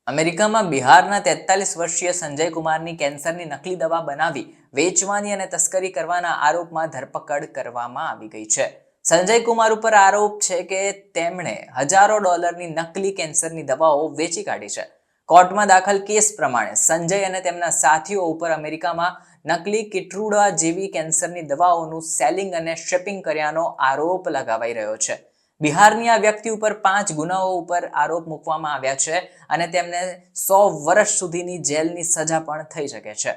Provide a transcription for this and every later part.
અમેરિકામાં બિહારના 43 વર્ષીય સંજય કુમારની કેન્સરની નકલી દવા બનાવી વેચવાની અને તસ્કરી કરવાના આરોપમાં ધરપકડ કરવામાં આવી ગઈ છે. સંજય કુમાર ઉપર આરોપ છે કે તેમણે હજારો ડોલરની નકલી કેન્સરની દવાઓ વેચી કાઢી છે. કોર્ટમાં દાખલ કેસ પ્રમાણે સંજય અને તેમના સાથીઓ ઉપર અમેરિકામાં નકલી કિટ્રુડા જેવી કેન્સરની દવાઓનું સેલિંગ અને શિપિંગ કર્યાનો આરોપ લગાવાઈ રહ્યો છે. બિહારની આ વ્યક્તિ ઉપર 5 ગુનાઓ ઉપર આરોપ મૂકવામાં આવ્યા છે અને તેમને 100 વર્ષ સુધીની જેલની સજા પણ થઈ શકે છે.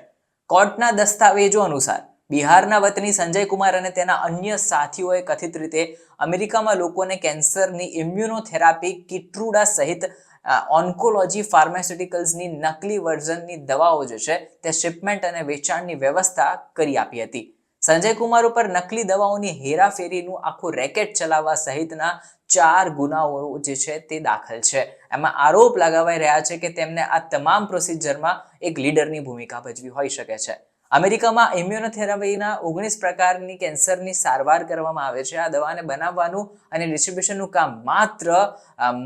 કોર્ટના દસ્તાવેજો અનુસાર બિહારના વતની સંજય કુમાર અને તેના અન્ય સાથીઓએ કથિત રીતે અમેરિકામાં લોકોને કેન્સરની ઇમ્યુનોથેરાપી કિટ્રુડા સહિત ઓન્કોલોજી ફાર્માસ્યુટિકલ્સની નકલી વર્ઝનની દવાઓ જે છે તે શિપમેન્ટ અને વેચાણની વ્યવસ્થા કરી આપી હતી. સંજય કુમાર ઉપર નકલી દવાઓની હેરાફેરીનું આખું રેકેટ ચલાવવા સહિતના 4 ગુનાઓ જે છે તે દાખલ છે. એમાં આરોપ લગાવાઈ રહ્યા છે કે તેમને આ તમામ પ્રોસિજરમાં એક લીડરની ભૂમિકા ભજવી હોઈ શકે છે. અમેરિકામાં ઇમ્યુનોથેરાપીના 19 પ્રકારની કેન્સરની સારવાર કરવામાં આવે છે. આ દવાને બનાવવાનું અને ડિસ્ટ્રીબ્યુશનનું કામ માત્ર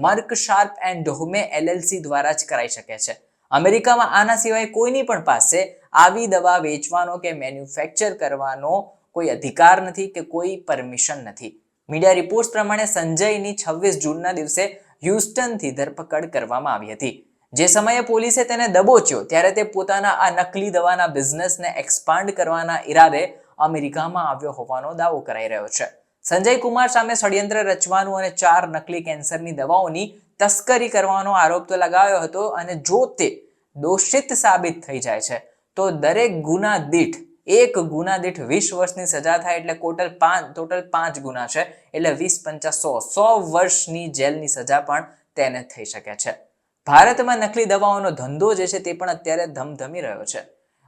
મર્ક શાર્પ એન્ડ ડોહમે LLC દ્વારા જ કરાઈ શકે છે. અમેરિકામાં આના સિવાય કોઈની પણ પાસે આવી દવા વેચવાનો કે મેન્યુફેક્ચર કરવાનો કોઈ અધિકાર નથી કે કોઈ પરમિશન નથી. મીડિયા રિપોર્ટ્સ પ્રમાણે સંજયની 26 જૂનના દિવસે હ્યુસ્ટનથી ધરપકડ કરવામાં આવી હતી. જે સમયે પોલીસે તેને દબોચ્યો ત્યારે તે પોતાના આ નકલી દવાના બિઝનેસને એક્સપાન્ડ કરવાના ઈરાદે અમેરિકામાં આવ્યો હોવાનો દાવો કરાઈ રહ્યો છે. સંજય કુમાર સામે ષડયંત્ર રચવાનું અને 4 નકલી કેન્સરની દવાઓની તસ્કરી કરવાનો આરોપ તો લગાવ્યો હતો અને જો તે દોષિત સાબિત થઈ જાય છે તો દરેક ગુના દીઠ 20 વર્ષની સજા થાય એટલે ટોટલ 5 ગુના છે એટલે 20 50 100 વર્ષની જેલની સજા પણ તેને થઈ શકે છે. ભારતમાં નકલી દવાઓનો ધંધો જે છે તે પણ અત્યારે ધમધમી રહ્યો છે.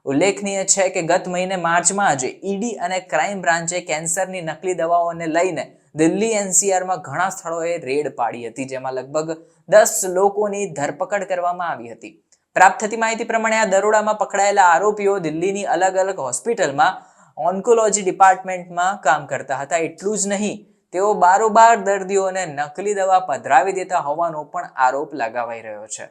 ઉલ્લેખનીય છે કે ગત મહિને માર્ચમાં જ ઈડી અને ક્રાઇમ બ્રાન્ચે કેન્સરની નકલી દવાઓને લઈને દિલ્હી NCRમાં ઘણા સ્થળોએ રેડ પાડી હતી, જેમાં લગભગ 10 લોકોની ધરપકડ કરવામાં આવી હતી. પ્રાપ્ત થતી માહિતી પ્રમાણે આ દરોડામાં પકડાયેલા આરોપીઓ દિલ્હીની અલગ અલગ હોસ્પિટલમાં ઓન્કોલોજી ડિપાર્ટમેન્ટમાં કામ કરતા હતા. એટલું જ નહીં, તેઓ બારોબાર દર્દીઓને નકલી દવા પધરાવી દેતા હોવાનો પણ આરોપ લગાવાઈ રહ્યો છે.